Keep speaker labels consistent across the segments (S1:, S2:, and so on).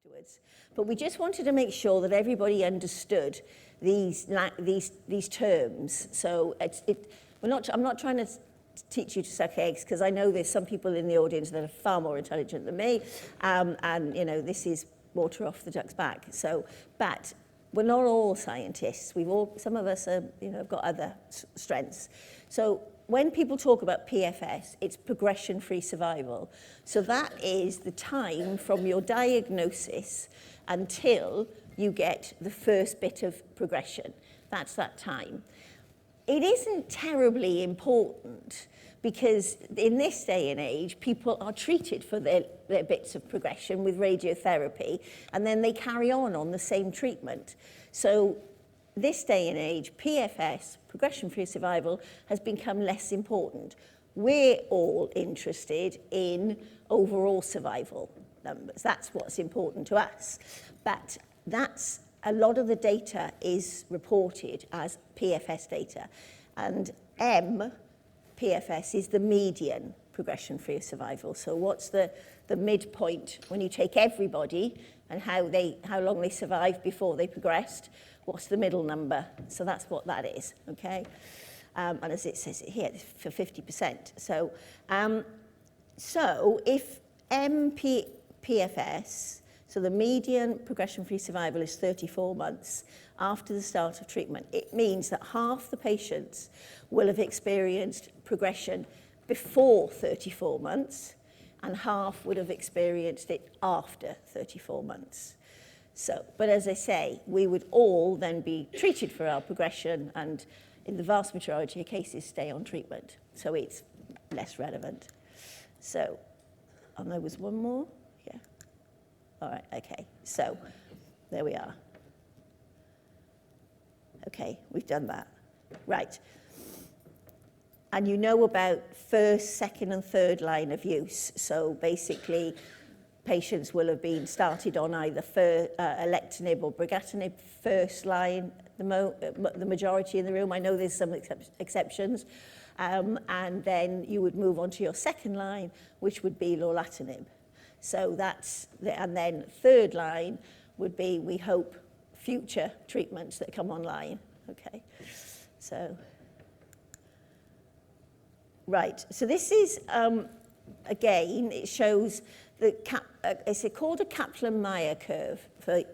S1: afterwards. But we just wanted to make sure that everybody understood these terms. So I'm not trying to teach you to suck eggs, because I know there's some people in the audience that are far more intelligent than me, and you know, this is water off the duck's back. So, but we're not all scientists. Some of us are, you know, have got other strengths. So when people talk about PFS, it's progression-free survival. So that is the time from your diagnosis until you get the first bit of progression. That's that time. It isn't terribly important, because in this day and age, people are treated for their bits of progression with radiotherapy, and then they carry on the same treatment. So this day and age, PFS, progression-free survival, has become less important. We're all interested in overall survival numbers. That's what's important to us. But a lot of the data is reported as PFS data. And PFS is the median progression-free survival. So what's the midpoint when you take everybody and how long they survived before they progressed? What's the middle number? So that's what that is, okay? And as it says here, for 50%. So if PFS, so the median progression-free survival is 34 months after the start of treatment, it means that half the patients will have experienced progression before 34 months, and half would have experienced it after 34 months. So, but as I say, we would all then be treated for our progression, and in the vast majority of cases, stay on treatment. So it's less relevant. So, and there was one more, yeah. All right, okay, so there we are. Okay, we've done that. Right. And you know about first, second, and third line of use. So basically, patients will have been started on either alectinib or brigatinib first line, the majority in the room. I know there's some exceptions. And then you would move on to your second line, which would be lorlatinib. So and then third line would be, we hope, future treatments that come online. Okay, so, right. So this is, again, it shows it's called a Kaplan-Meier curve. You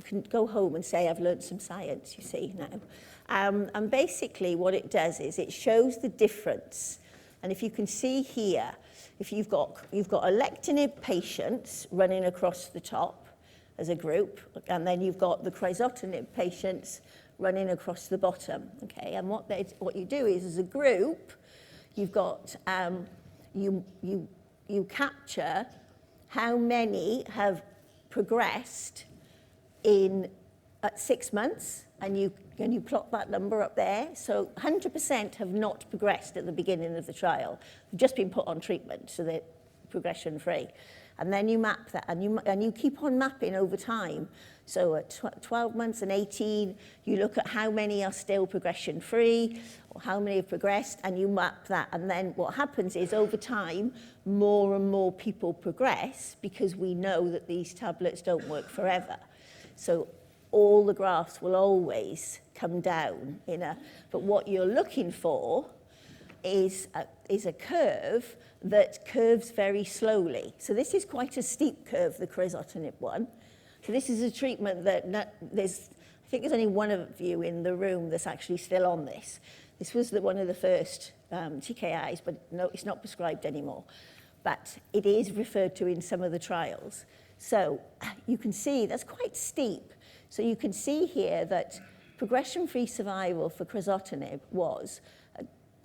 S1: can go home and say, I've learned some science, you see, now. And basically what it does is it shows the difference. And if you can see here, if you've got alectinib patients running across the top as a group, and then you've got the crizotinib patients running across the bottom, okay? And what you do is, as a group, you've got, you capture how many have progressed at 6 months, and you plot that number up there. So 100% have not progressed at the beginning of the trial. They've just been put on treatment, so they're progression-free. And then you map that, and you keep on mapping over time. So at 12 months and 18, you look at how many are still progression-free, or how many have progressed, and you map that. And then what happens is, over time, more and more people progress, because we know that these tablets don't work forever. So all the graphs will always come down but what you're looking for is a curve that curves very slowly. So this is quite a steep curve, the crizotinib one. So this is a treatment that I think there's only one of you in the room that's actually still on this. This was one of the first TKIs, but no, it's not prescribed anymore. But it is referred to in some of the trials. So you can see that's quite steep. So you can see here that progression-free survival for crizotinib was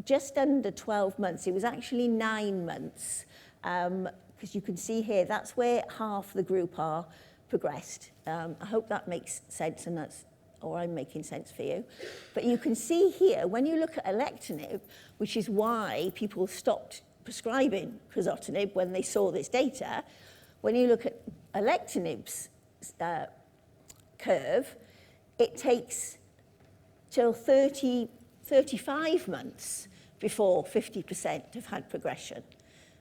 S1: just under 12 months. It was actually 9 months, because you can see here, that's where half the group are progressed. I hope that makes sense, or I'm making sense for you. But you can see here, when you look at alectinib, which is why people stopped prescribing crizotinib when they saw this data, when you look at alectinib's curve, it takes till 35 months before 50% have had progression.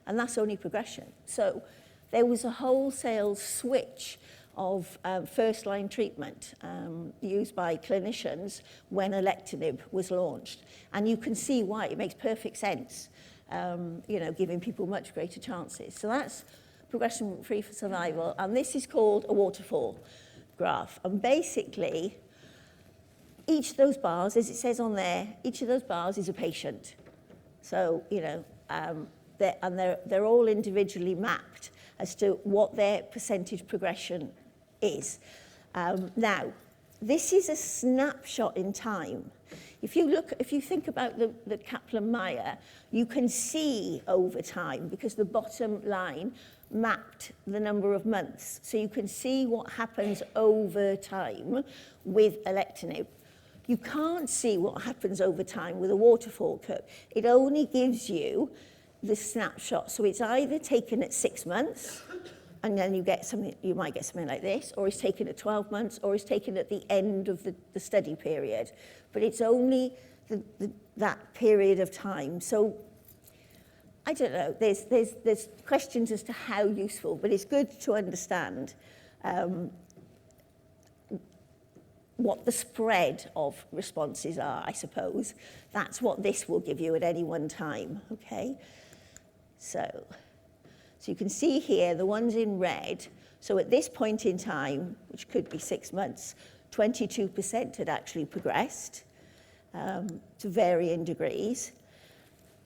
S1: And that's only progression. So there was a wholesale switch of first-line treatment used by clinicians when alectinib was launched. And you can see why. It makes perfect sense, giving people much greater chances. So that's progression-free survival, and this is called a waterfall graph. And basically, each of those bars, as it says on there, each of those bars is a patient. So, they're all individually mapped as to what their percentage progression is. Now, this is a snapshot in time. If you think about the Kaplan-Meier, you can see over time, because the bottom line mapped the number of months. So you can see what happens over time with alectinib. You can't see what happens over time with a waterfall curve. It only gives you the snapshot. So it's either taken at 6 months, and then you might get something like this, or it's taken at 12 months, or it's taken at the end of the study period. But it's only that period of time. So I don't know, there's questions as to how useful, but it's good to understand what the spread of responses are, I suppose. That's what this will give you at any one time, okay? So you can see here the ones in red. So at this point in time, which could be 6 months, 22% had actually progressed to varying degrees.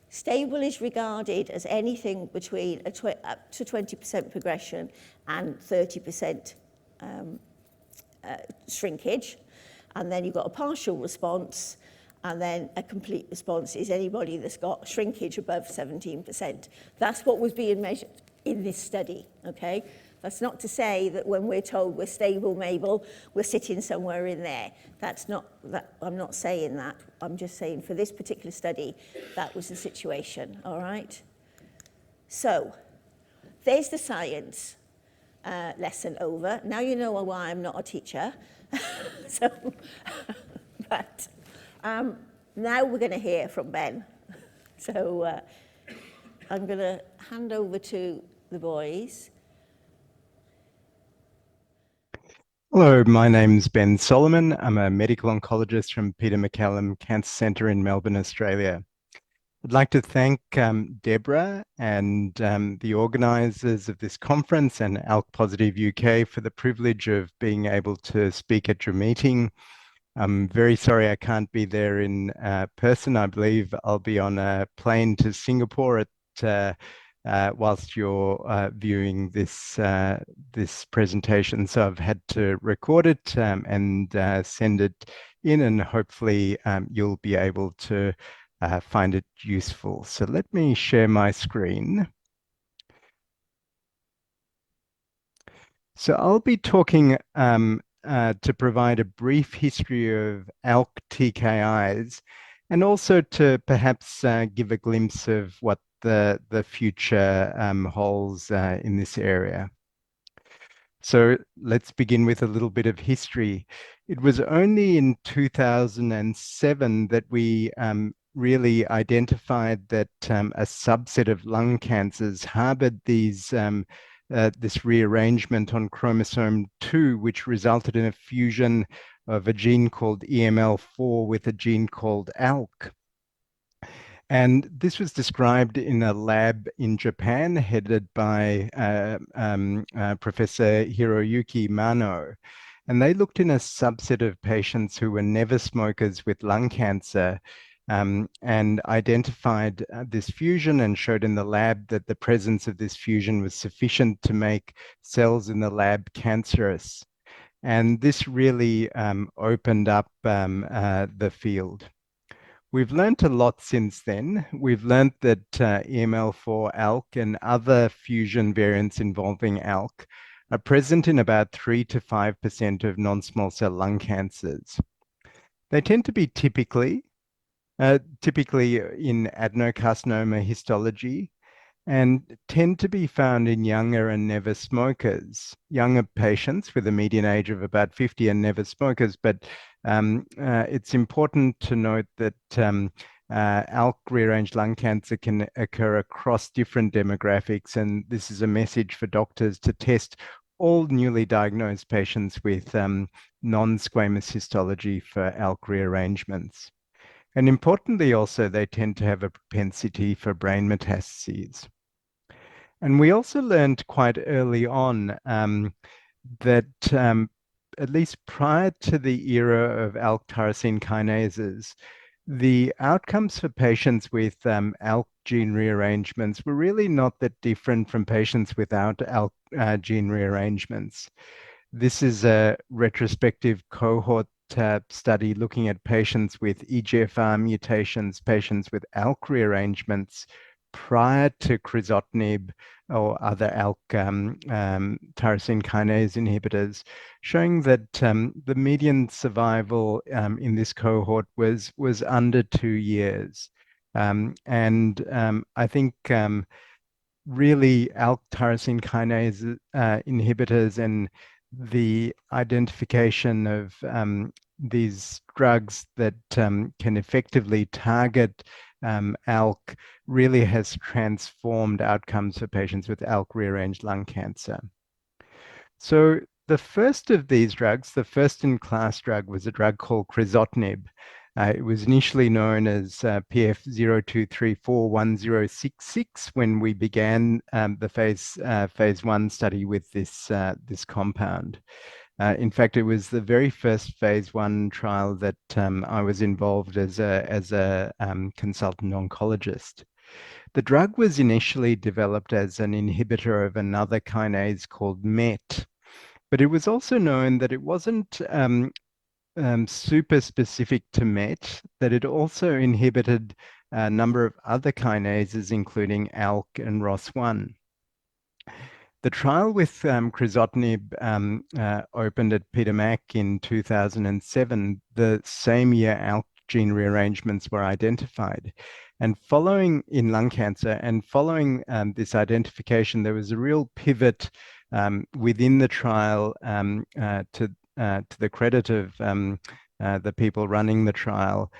S1: Stable is regarded as anything between up to 20% progression and 30% shrinkage. And then you've got a partial response, and then a complete response is anybody that's got shrinkage above 17%. That's what was being measured in this study, okay? That's not to say that when we're told we're stable, Mabel, we're sitting somewhere in there. I'm not saying that. I'm just saying for this particular study, that was the situation, all right? So there's the science lesson over. Now you know why I'm not a teacher. But now we're going to hear from Ben. So I'm going to hand over to the boys.
S2: Hello, my name's Ben Solomon. I'm a medical oncologist from Peter MacCallum Cancer Centre in Melbourne, Australia. I'd like to thank Deborah and the organisers of this conference and ALK Positive UK for the privilege of being able to speak at your meeting. I'm very sorry I can't be there in person. I believe I'll be on a plane to Singapore whilst you're viewing this presentation. So I've had to record it and send it in, and hopefully you'll be able to find it useful. So let me share my screen. So I'll be talking to provide a brief history of ALK TKIs, and also to perhaps give a glimpse of what the future holds in this area. So let's begin with a little bit of history. It was only in 2007 that we really identified that a subset of lung cancers harbored this rearrangement on chromosome 2, which resulted in a fusion of a gene called EML4 with a gene called ALK. And this was described in a lab in Japan headed by Professor Hiroyuki Mano. And they looked in a subset of patients who were never smokers with lung cancer and identified this fusion, and showed in the lab that the presence of this fusion was sufficient to make cells in the lab cancerous. And this really opened up the field. We've learned a lot since then. We've learned that EML4 ALK and other fusion variants involving ALK are present in about 3 to 5% of non-small cell lung cancers. They tend to be typically in adenocarcinoma histology, and tend to be found in younger and never smokers. Younger patients with a median age of about 50 and never smokers, but it's important to note that ALK rearranged lung cancer can occur across different demographics, and this is a message for doctors to test all newly diagnosed patients with non-squamous histology for ALK rearrangements. And importantly, also, they tend to have a propensity for brain metastases. And we also learned quite early on that at least prior to the era of ALK tyrosine kinases, the outcomes for patients with ALK gene rearrangements were really not that different from patients without ALK gene rearrangements. This is a retrospective cohort study looking at patients with EGFR mutations, patients with ALK rearrangements prior to crizotinib or other ALK tyrosine kinase inhibitors, showing that the median survival in this cohort was under 2 years. I think really ALK tyrosine kinase inhibitors and the identification of these drugs that can effectively target ALK really has transformed outcomes for patients with ALK rearranged lung cancer. So the first of these drugs, the first-in-class drug, was a drug called crizotinib. It was initially known as PF02341066 when we began the phase 1 study with this compound. In fact, it was the very first phase 1 trial that I was involved as a consultant oncologist. The drug was initially developed as an inhibitor of another kinase called MET, but it was also known that it wasn't super specific to MET, that it also inhibited a number of other kinases, including ALK and ROS1. The trial with crizotinib opened at Peter Mac in 2007, the same year ALK gene rearrangements were identified. And following in lung cancer, and following this identification, there was a real pivot within the trial to the credit of the people running the trial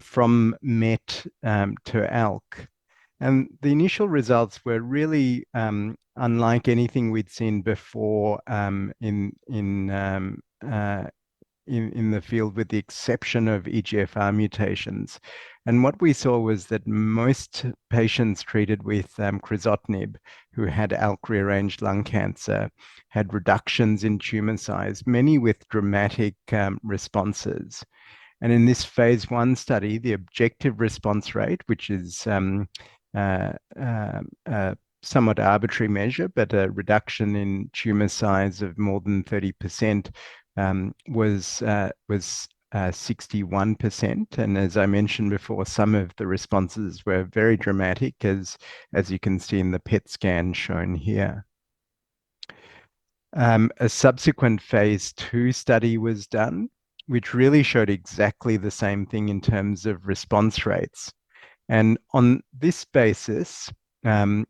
S2: from MET to ALK. And the initial results were really unlike anything we'd seen before in the field, with the exception of EGFR mutations. And what we saw was that most patients treated with crizotinib who had ALK rearranged lung cancer had reductions in tumor size, many with dramatic responses. And in this phase 1 study, the objective response rate, which is somewhat arbitrary measure, but a reduction in tumor size of more than 30%, was 61%. And as I mentioned before, some of the responses were very dramatic, as you can see in the PET scan shown here. A subsequent phase 2 study was done, which really showed exactly the same thing in terms of response rates. And on this basis, the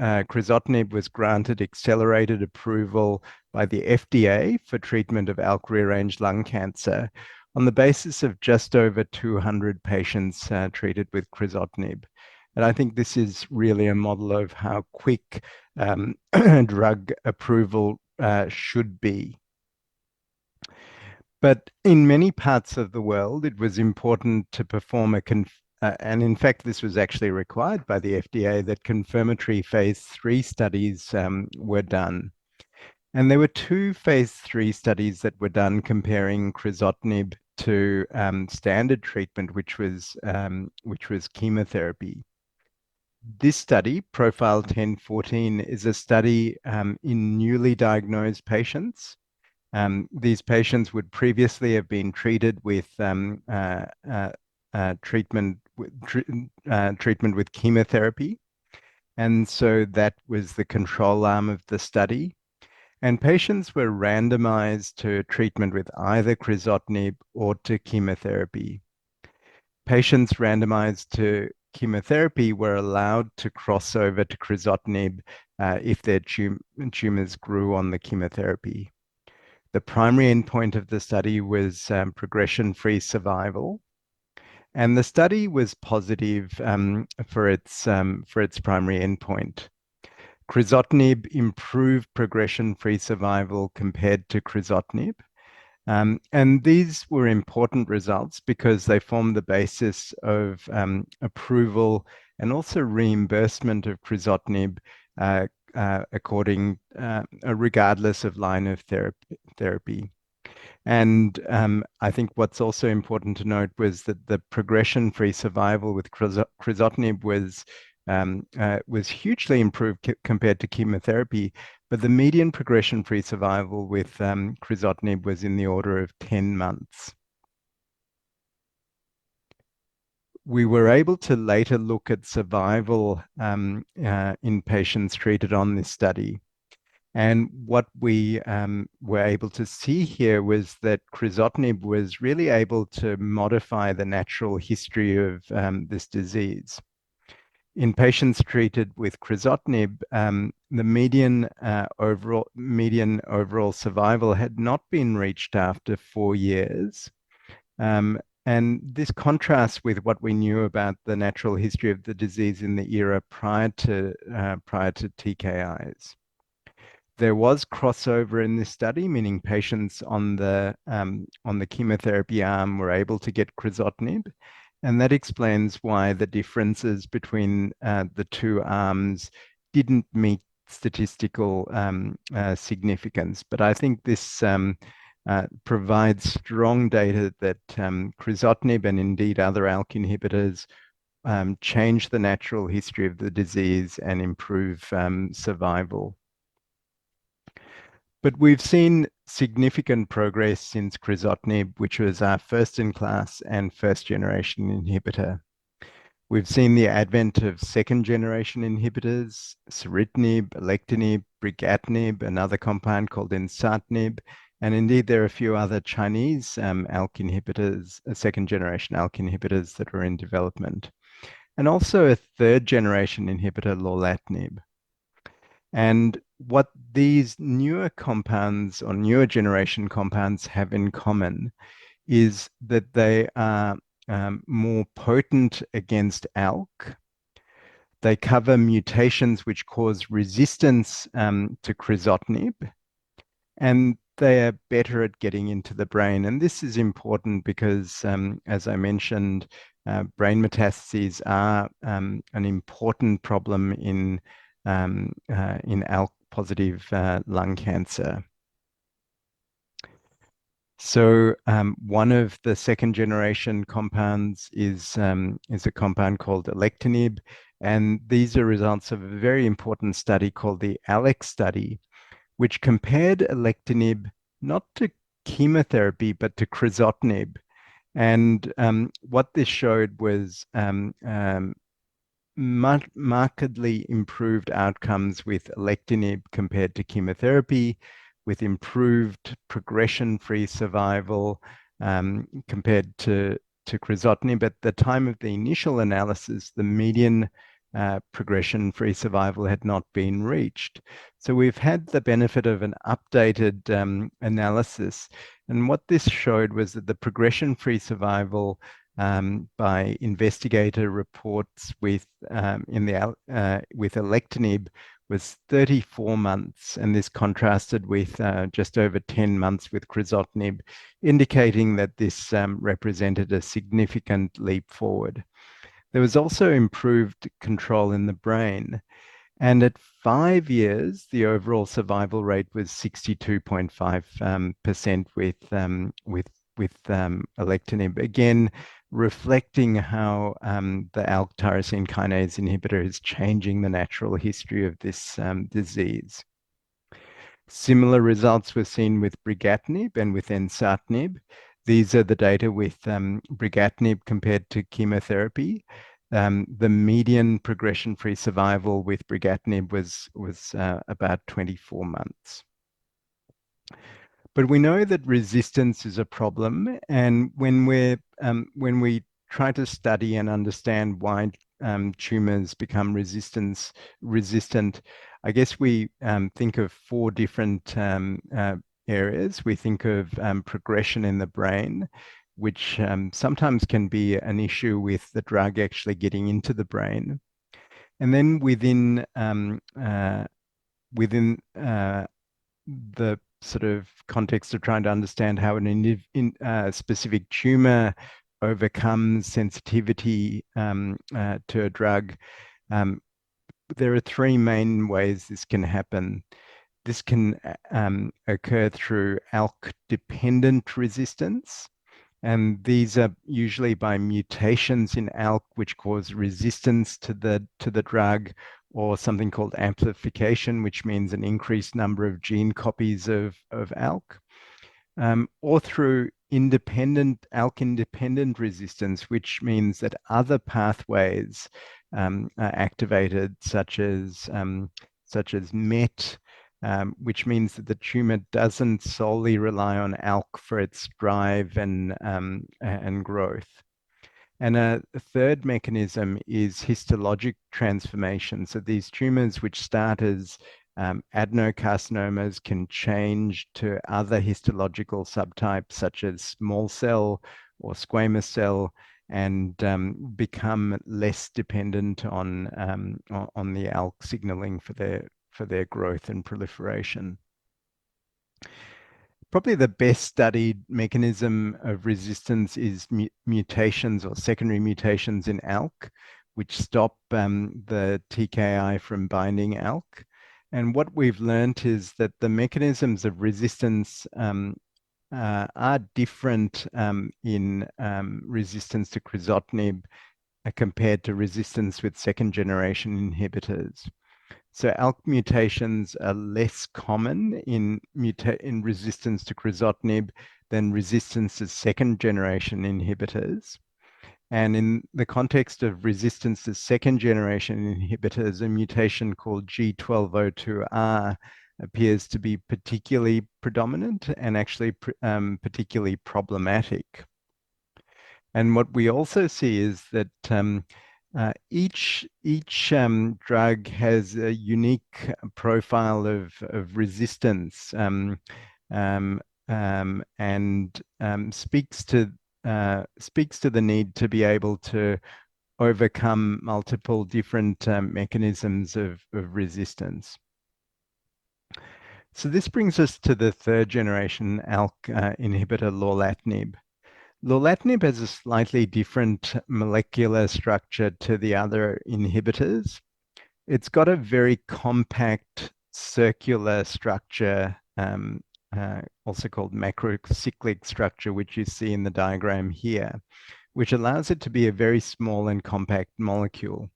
S2: crizotinib was granted accelerated approval by the FDA for treatment of ALK rearranged lung cancer on the basis of just over 200 patients treated with crizotinib. And I think this is really a model of how quick drug approval should be. But in many parts of the world, it was important to perform and in fact, this was actually required by the FDA, that confirmatory phase 3 studies were done. And there were 2 phase 3 studies that were done comparing crizotinib to standard treatment, which was chemotherapy. This study, Profile 1014, is a study in newly diagnosed patients. These patients would previously have been treated with treatment with chemotherapy. And so that was the control arm of the study. And patients were randomized to treatment with either crizotinib or to chemotherapy. Patients randomized to chemotherapy were allowed to cross over to crizotinib if their tumors grew on the chemotherapy. The primary endpoint of the study was progression-free survival. And the study was positive for its primary endpoint. Crizotinib improved progression-free survival compared to crizotinib. And these were important results because they form the basis of approval and also reimbursement of crizotinib regardless of line of therapy. And I think what's also important to note was that the progression-free survival with crizotinib was hugely improved compared to chemotherapy, but the median progression-free survival with crizotinib was in the order of 10 months. We were able to later look at survival in patients treated on this study. And what we were able to see here was that crizotinib was really able to modify the natural history of this disease. In patients treated with crizotinib, the median overall survival had not been reached after 4 years. And this contrasts with what we knew about the natural history of the disease in the era prior to TKIs. There was crossover in this study, meaning patients on the chemotherapy arm were able to get crizotinib, and that explains why the differences between the two arms didn't meet statistical significance. But I think this provides strong data that crizotinib and indeed other ALK inhibitors change the natural history of the disease and improve survival. But we've seen significant progress since crizotinib, which was our first-in-class and first-generation inhibitor. We've seen the advent of second-generation inhibitors, ceritinib, alectinib, brigatinib, another compound called ensatinib, and indeed there are a few other Chinese ALK inhibitors, second-generation ALK inhibitors that are in development, and also a third-generation inhibitor, lorlatinib. And what these newer compounds or newer generation compounds have in common is that they are more potent against ALK. They cover mutations which cause resistance to crizotinib, and they are better at getting into the brain. And this is important because, as I mentioned, brain metastases are an important problem in ALK positive lung cancer. So one of the second generation compounds is a compound called alectinib, and these are results of a very important study called the ALK study, which compared alectinib not to chemotherapy but to crizotinib. And what this showed was markedly improved outcomes with alectinib compared to chemotherapy, with improved progression-free survival compared to crizotinib. At the time of the initial analysis, the median progression-free survival had not been reached. So we've had the benefit of an updated analysis. And what this showed was that the progression-free survival by investigator reports with alectinib was 34 months, and this contrasted with just over 10 months with crizotinib, indicating that this represented a significant leap forward. There was also improved control in the brain, and at 5 years, the overall survival rate was 62.5% with alectinib. Again, reflecting how the ALK tyrosine kinase inhibitor is changing the natural history of this disease. Similar results were seen with brigatinib and with ensatinib. These are the data with brigatinib compared to chemotherapy. The median progression-free survival with brigatinib was about 24 months. But we know that resistance is a problem, and when we try to study and understand why tumors become resistant, I guess we think of 4 different areas. We think of progression in the brain. which sometimes can be an issue with the drug actually getting into the brain. And then within the sort of context of trying to understand how an specific tumor overcomes sensitivity to a drug, there are three main ways this can happen. This can occur through ALK-dependent resistance, and these are usually by mutations in ALK which cause resistance to the drug, or something called amplification, which means an increased number of gene copies of ALK, or through ALK-independent resistance, which means that other pathways are activated, such as MET, which means that the tumor doesn't solely rely on ALK for its drive and growth. And a third mechanism is histologic transformation. So these tumors, which start as adenocarcinomas, can change to other histological subtypes, such as small cell or squamous cell, and become less dependent on the ALK signaling for their growth and proliferation. Probably the best studied mechanism of resistance is mutations or secondary mutations in ALK, which stop the TKI from binding ALK. And what we've learned is that the mechanisms of resistance are different in resistance to crizotinib compared to resistance with second generation inhibitors. So ALK mutations are less common in resistance to crizotinib than resistance to second generation inhibitors. And in the context of resistance to second generation inhibitors, a mutation called G1202R appears to be particularly predominant and actually particularly problematic. And what we also see is that each drug has a unique profile of resistance, and speaks to the need to be able to overcome multiple different mechanisms of resistance. So this brings us to the third generation ALK inhibitor, lorlatinib. Lorlatinib has a slightly different molecular structure to the other inhibitors. It's got a very compact circular structure, also called macrocyclic structure, which you see in the diagram here, which allows it to be a very small and compact molecule.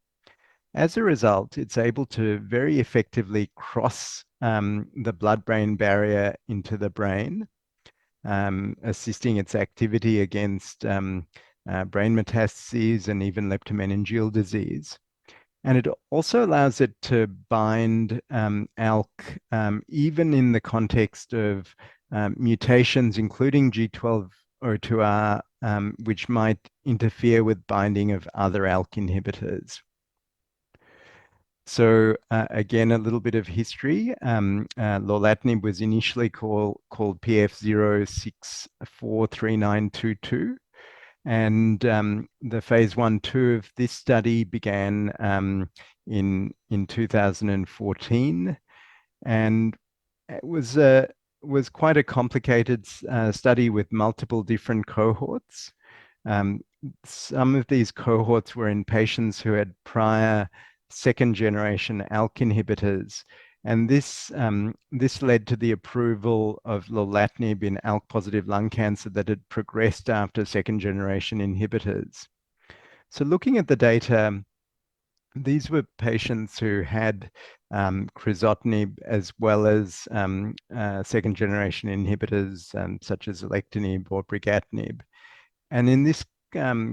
S2: As a result, it's able to very effectively cross the blood-brain barrier into the brain, assisting its activity against brain metastases and even leptomeningeal disease. And it also allows it to bind ALK even in the context of mutations, including G1202R, which might interfere with binding of other ALK inhibitors. So again, a little bit of history. Lorlatinib was initially called PF06439222. And the phase 1/2 of this study began in 2014. And it was quite a complicated study with multiple different cohorts. Some of these cohorts were in patients who had prior second generation ALK inhibitors. And this led to the approval of lorlatinib in ALK positive lung cancer that had progressed after second generation inhibitors. So looking at the data, these were patients who had crizotinib as well as second generation inhibitors such as alectinib or brigatinib. And in this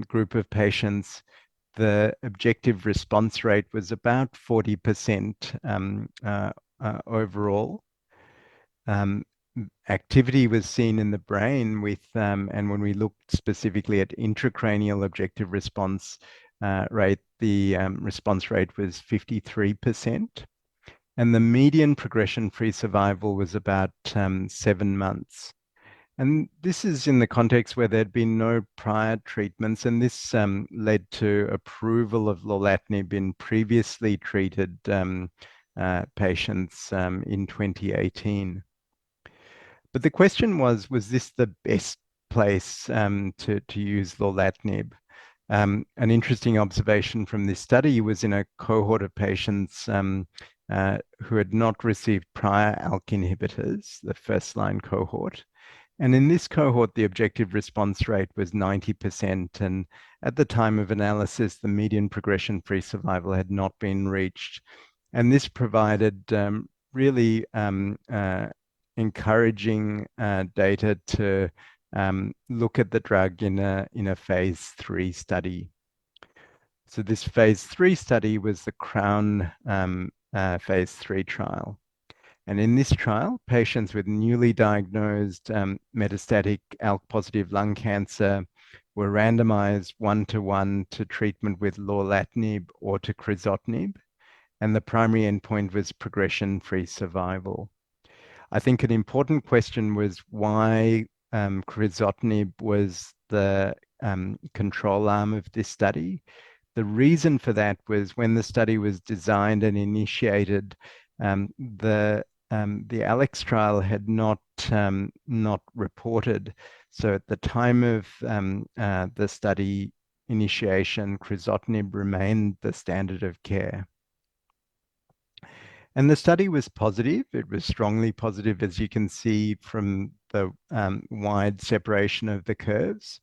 S2: group of patients, the objective response rate was about 40% overall. Activity was seen in the brain with, and when we looked specifically at intracranial objective response rate, the response rate was 53%. And the median progression-free survival was about 7 months. And this is in the context where there'd been no prior treatments, and this led to approval of lorlatinib in previously treated patients in 2018. But the question was this the best place to use lorlatinib? An interesting observation from this study was in a cohort of patients who had not received prior ALK inhibitors, the first-line cohort. And in this cohort, the objective response rate was 90%. And at the time of analysis, the median progression-free survival had not been reached. And this provided really encouraging data to look at the drug in a phase 3 study. So this phase 3 study was the CROWN phase 3 trial. And in this trial, patients with newly diagnosed metastatic ALK positive lung cancer were randomized 1-to-1 to treatment with lorlatinib or to crizotinib. And the primary endpoint was progression-free survival. I think an important question was why crizotinib was the control arm of this study. The reason for that was when the study was designed and initiated, the ALEX trial had not reported. So at the time of the study initiation, crizotinib remained the standard of care. And the study was positive. It was strongly positive, as you can see from the wide separation of the curves.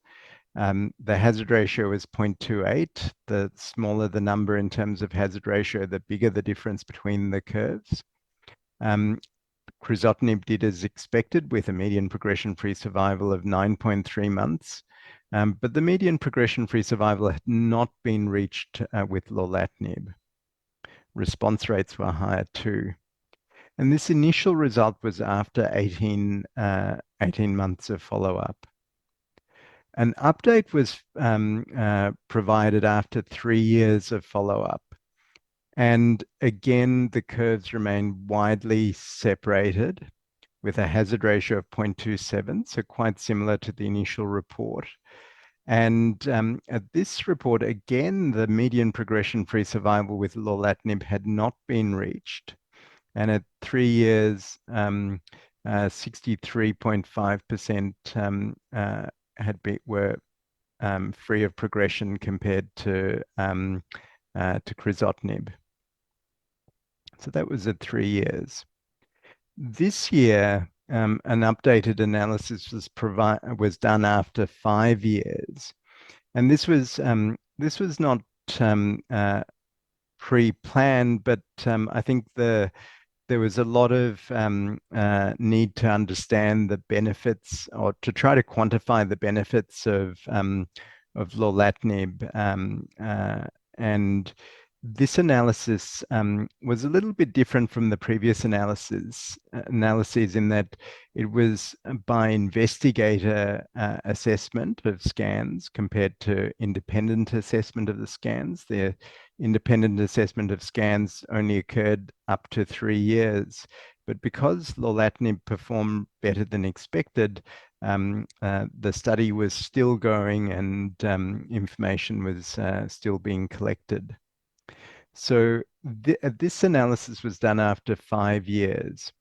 S2: The hazard ratio was 0.28. The smaller the number in terms of hazard ratio, the bigger the difference between the curves. Crizotinib did as expected with a median progression-free survival of 9.3 months. But the median progression-free survival had not been reached with lorlatinib. Response rates were higher too. And this initial result was after 18 months of follow-up. An update was provided after 3 years of follow-up. And again, the curves remain widely separated with a hazard ratio of 0.27, so quite similar to the initial report. And at this report, again, the median progression-free survival with lorlatinib had not been reached. And at 3 years, 63.5% were free of progression compared to crizotinib. So that was at 3 years. This year, an updated analysis was done after 5 years, and this was not pre-planned, but I think there was a lot of need to understand the benefits or to try to quantify the benefits of lorlatinib, and this analysis was a little bit different from the previous analyses in that it was by investigator assessment of scans compared to independent assessment of the scans. The independent assessment of scans only occurred up to 3 years, but because lorlatinib performed better than expected, the study was still going and information was still being collected. So this analysis was done after 5 years.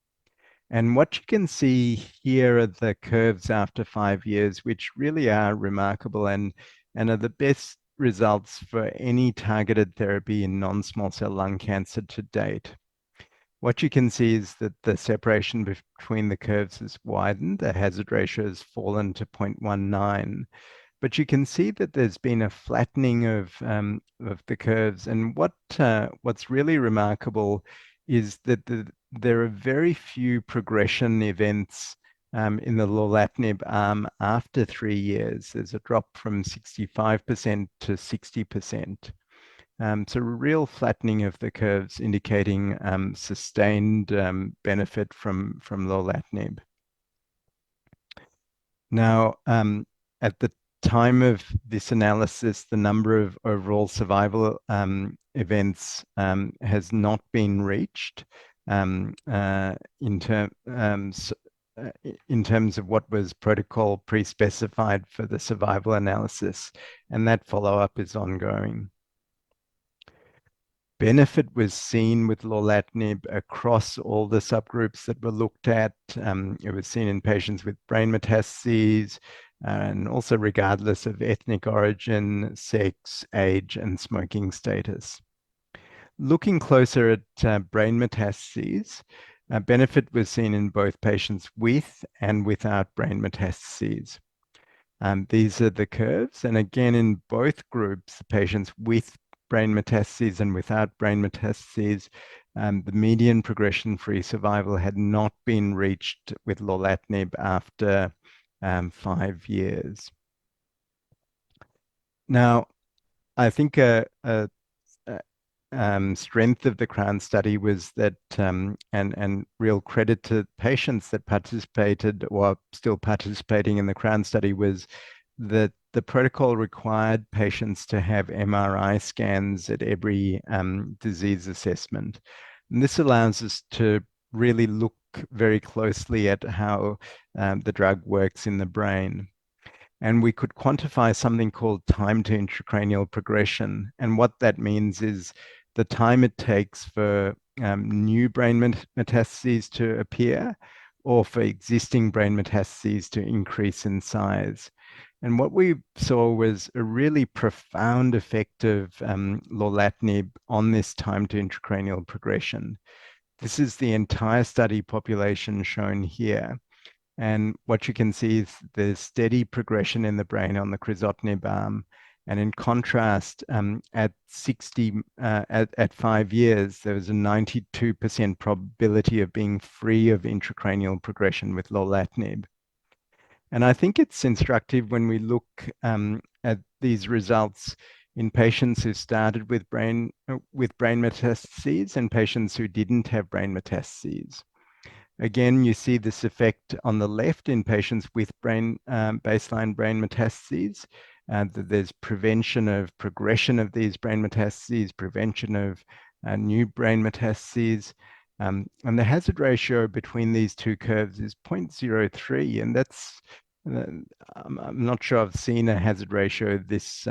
S2: And what you can see here are the curves after 5 years, which really are remarkable and are the best results for any targeted therapy in non-small cell lung cancer to date. What you can see is that the separation between the curves has widened. The hazard ratio has fallen to 0.19. But you can see that there's been a flattening of the curves. And what's really remarkable is that there are very few progression events in the lorlatinib arm after 3 years. There's a drop from 65% to 60%. So real flattening of the curves indicating sustained benefit from lorlatinib. Now, at the time of this analysis, the number of overall survival events has not been reached. in terms of what was protocol pre-specified for the survival analysis, and that follow-up is ongoing. Benefit was seen with lorlatinib across all the subgroups that were looked at. It was seen in patients with brain metastases, and also regardless of ethnic origin, sex, age, and smoking status. Looking closer at brain metastases, benefit was seen in both patients with and without brain metastases. These are the curves. And again, in both groups, patients with brain metastases and without brain metastases, the median progression-free survival had not been reached with lorlatinib after 5 years. Now, I think a strength of the Crown study was that, and real credit to patients that participated or are still participating in the Crown study, was that the protocol required patients to have MRI scans at every disease assessment. And this allows us to really look very closely at how the drug works in the brain. And we could quantify something called time to intracranial progression. And what that means is the time it takes for new brain metastases to appear, or for existing brain metastases to increase in size. And what we saw was a really profound effect of lorlatinib on this time to intracranial progression. This is the entire study population shown here. And what you can see is the steady progression in the brain on the crizotinib arm. And in contrast, at 5 years, there was a 92% probability of being free of intracranial progression with lorlatinib. And I think it's instructive when we look at these results in patients who started with brain metastases and patients who didn't have brain metastases. Again, you see this effect on the left in patients with baseline brain metastases, that there's prevention of progression of these brain metastases, prevention of new brain metastases. And the hazard ratio between these two curves is 0.03, and that's I'm not sure I've seen a hazard ratio this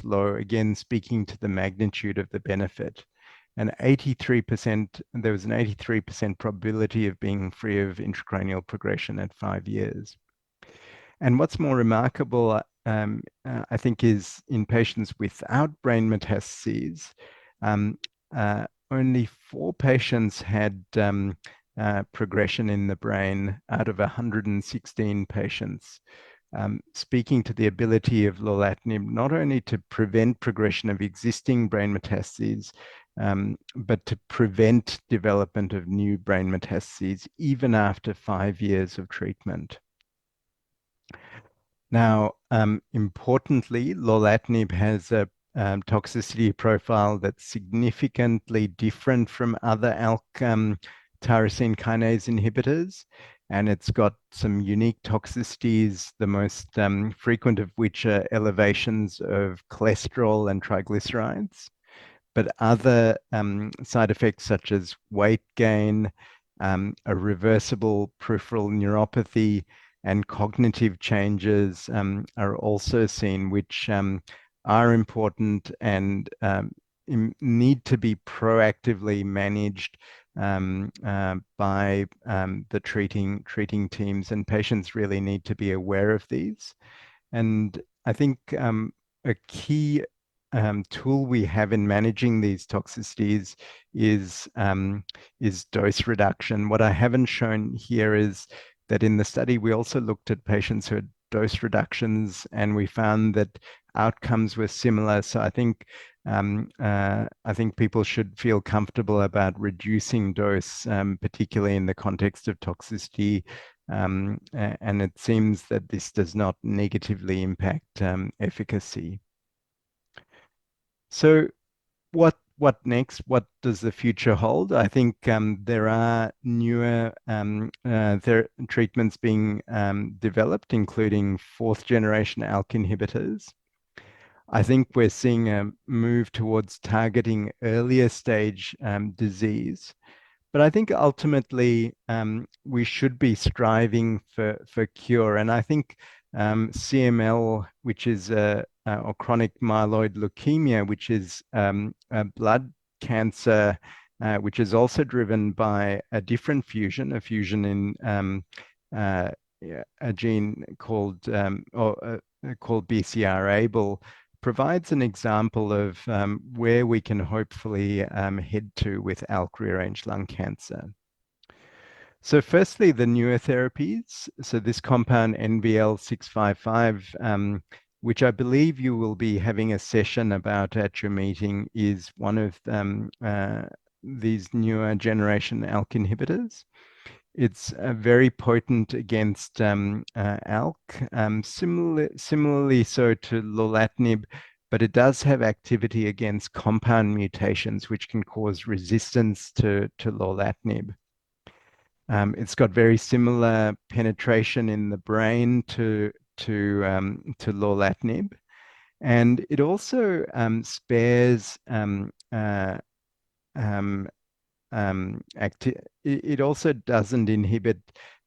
S2: low, again, speaking to the magnitude of the benefit. And 83%, there was an 83% probability of being free of intracranial progression at 5 years. And what's more remarkable, I think, is in patients without brain metastases, only 4 patients had progression in the brain out of 116 patients, speaking to the ability of lorlatinib not only to prevent progression of existing brain metastases, but to prevent development of new brain metastases even after 5 years of treatment. Now, importantly, lorlatinib has a toxicity profile that's significantly different from other ALK tyrosine kinase inhibitors, and it's got some unique toxicities, the most frequent of which are elevations of cholesterol and triglycerides. But other side effects such as weight gain, a reversible peripheral neuropathy, and cognitive changes are also seen, which are important and need to be proactively managed by the treating teams, and patients really need to be aware of these. And I think a key tool we have in managing these toxicities is dose reduction. What I haven't shown here is that in the study, we also looked at patients who had dose reductions, and we found that outcomes were similar. So I think people should feel comfortable about reducing dose, particularly in the context of toxicity. And it seems that this does not negatively impact efficacy. So what next? What does the future hold? I think there are newer treatments being developed, including 4th generation ALK inhibitors. I think we're seeing a move towards targeting earlier stage disease, But I think ultimately we should be striving for cure. And I think CML, which is or chronic myeloid leukemia, which is a blood cancer, which is also driven by a different fusion, a fusion in uh, yeah, a gene called BCR-ABL, provides an example of where we can hopefully head to with ALK rearranged lung cancer. So firstly, the newer therapies. So this compound NVL-655, which I believe you will be having a session about at your meeting, is one of these newer generation ALK inhibitors. It's very potent against ALK, similarly so to lorlatinib, but it does have activity against compound mutations, which can cause resistance to lorlatinib. It's got very similar penetration in the brain to lorlatinib, and it also spares um, it also doesn't inhibit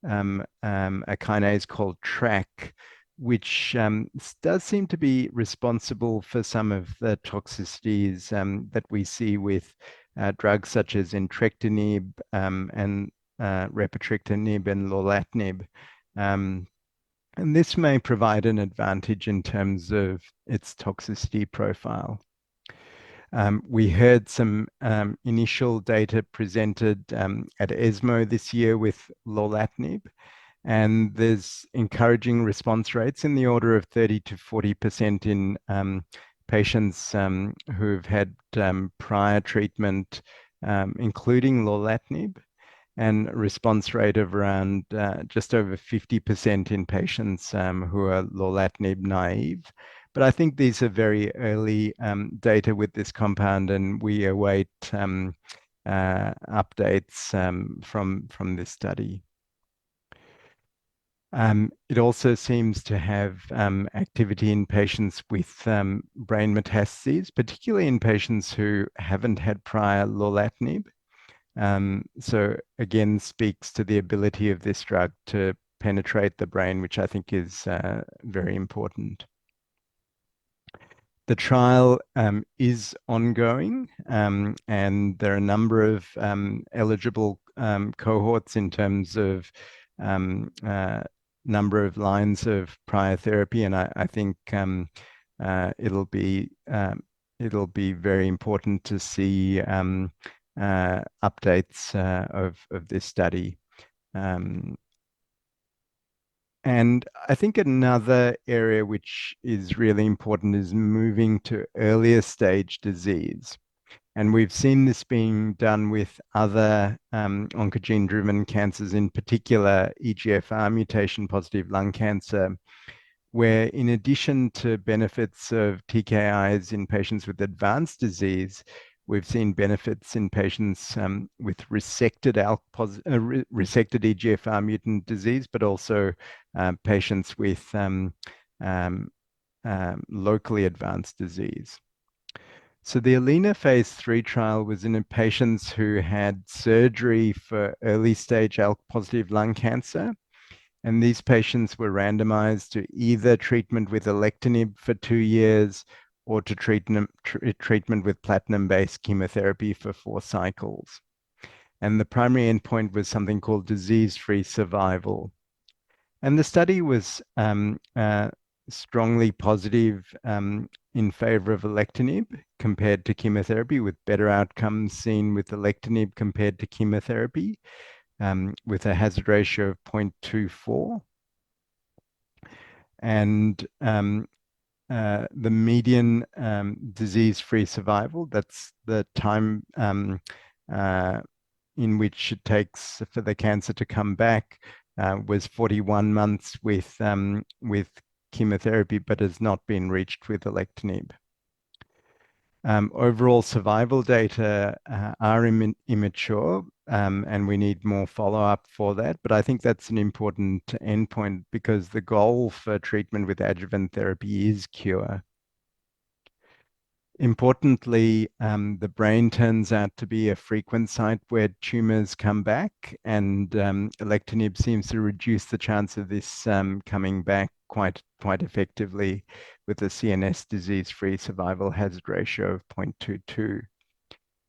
S2: a kinase called TRAC, which does seem to be responsible for some of the toxicities that we see with drugs such as entrectinib and repotrectinib and lorlatinib. Um, and this may provide an advantage in terms of its toxicity profile. We heard some initial data presented at ESMO this year with lorlatinib, and there's encouraging response rates in the order of 30 to 40% in patients who've had prior treatment, including lorlatinib, and a response rate of around just over 50% in patients who are lorlatinib naive. But I think these are very early data with this compound, and we await updates from this study. It also seems to have activity in patients with brain metastases, particularly in patients who haven't had prior lorlatinib. So again, speaks to the ability of this drug to penetrate the brain, which I think is very important. The trial is ongoing, and there are a number of eligible cohorts in terms of number of lines of prior therapy, and I think it'll be very important to see updates of this study. And I think another area which is really important is moving to earlier stage disease. And we've seen this being done with other oncogene-driven cancers, in particular EGFR mutation positive lung cancer, where in addition to benefits of TKIs in patients with advanced disease, we've seen benefits in patients with resected resected EGFR mutant disease, but also patients with locally advanced disease. So the ALINA phase 3 trial was in patients who had surgery for early stage ALK positive lung cancer. And these patients were randomized to either treatment with alectinib for 2 years or to treatment with platinum-based chemotherapy for 4 cycles. And the primary endpoint was something called disease-free survival. And the study was strongly positive in favor of alectinib compared to chemotherapy, with better outcomes seen with alectinib compared to chemotherapy, with a hazard ratio of 0.24. And the median disease-free survival, that's the time in which it takes for the cancer to come back, was 41 months with chemotherapy, but has not been reached with alectinib. Overall survival data are immature, and we need more follow-up for that. But I think that's an important endpoint because the goal for treatment with adjuvant therapy is cure. Importantly, the brain turns out to be a frequent site where tumors come back, and alectinib seems to reduce the chance of this coming back quite effectively, with a CNS disease-free survival hazard ratio of 0.22.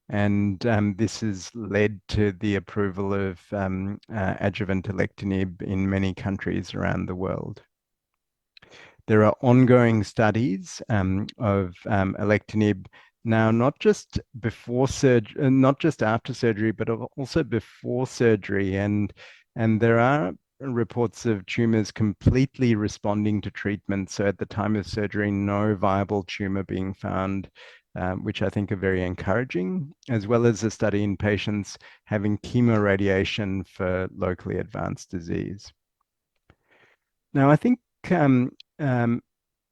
S2: And this has led to the approval of adjuvant alectinib in many countries around the world. There are ongoing studies of alectinib now, not just before surgery, not just after surgery, but also before surgery. And there are reports of tumors completely responding to treatment. So at the time of surgery, no viable tumor being found, which I think are very encouraging, as well as a study in patients having chemoradiation for locally advanced disease. Now, I think um,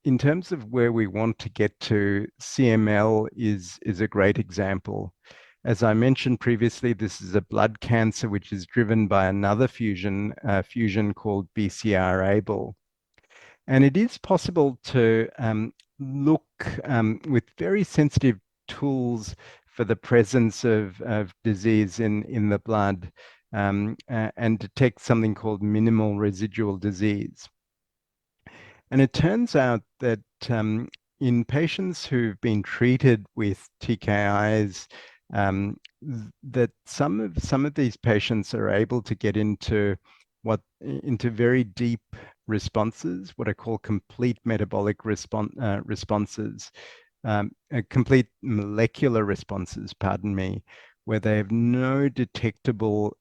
S2: in terms of where we want to get to, CML is a great example. As I mentioned previously, this is a blood cancer which is driven by another fusion called BCR-ABL. And it is possible to look with very sensitive tools for the presence of disease in the blood and detect something called minimal residual disease. And it turns out that in patients who've been treated with TKIs, that some of these patients are able to get into very deep responses, what I call complete metabolic responses, complete molecular responses, pardon me, where they have no detectable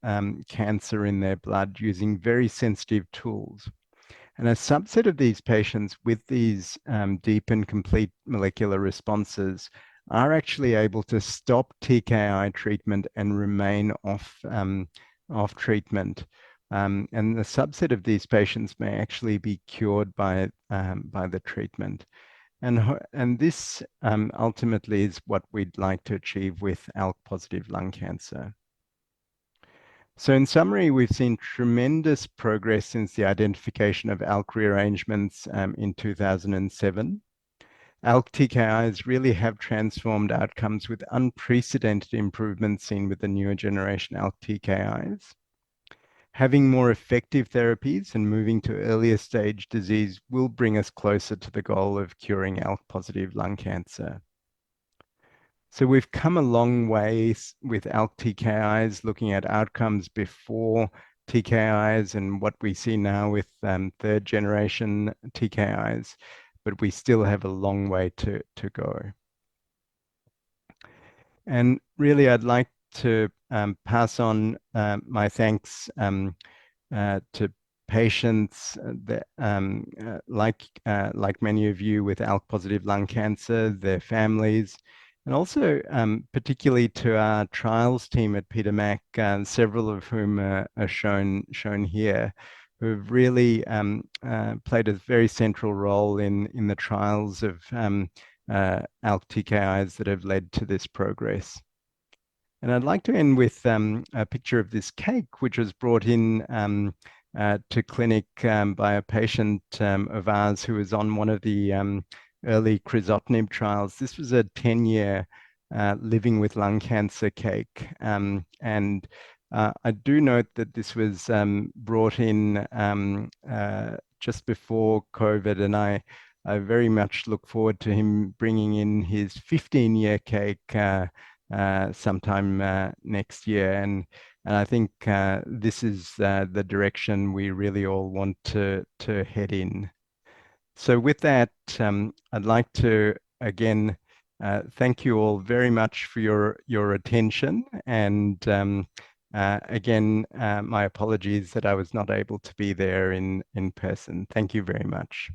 S2: cancer in their blood using very sensitive tools. And a subset of these patients with these deep and complete molecular responses are actually able to stop TKI treatment and remain off treatment. And the subset of these patients may actually be cured by the treatment. And this ultimately is what we'd like to achieve with ALK positive lung cancer. So in summary, we've seen tremendous progress since the identification of ALK rearrangements in 2007. ALK TKIs really have transformed outcomes with unprecedented improvements seen with the newer generation ALK TKIs. Having more effective therapies and moving to earlier stage disease will bring us closer to the goal of curing ALK positive lung cancer. So we've come a long way with ALK TKIs, looking at outcomes before TKIs and what we see now with third generation TKIs, but we still have a long way to go. And really, I'd like to pass on my thanks to patients that, like many of you with ALK positive lung cancer, their families, and also particularly to our trials team at Peter Mac, several of whom are shown here, who've really played a very central role in the trials of ALK TKIs that have led to this progress. And I'd like to end with a picture of this cake, which was brought in to clinic by a patient of ours who was on one of the early crizotinib trials. This was a 10-year living with lung cancer cake. And I do note that this was brought in just before COVID, and I very much look forward to him bringing in his 15-year cake sometime next year. And I think this is the direction we really all want to head in. So with that, I'd like to again thank you all very much for your attention. And again, my apologies that I was not able to be there in person. Thank you very much.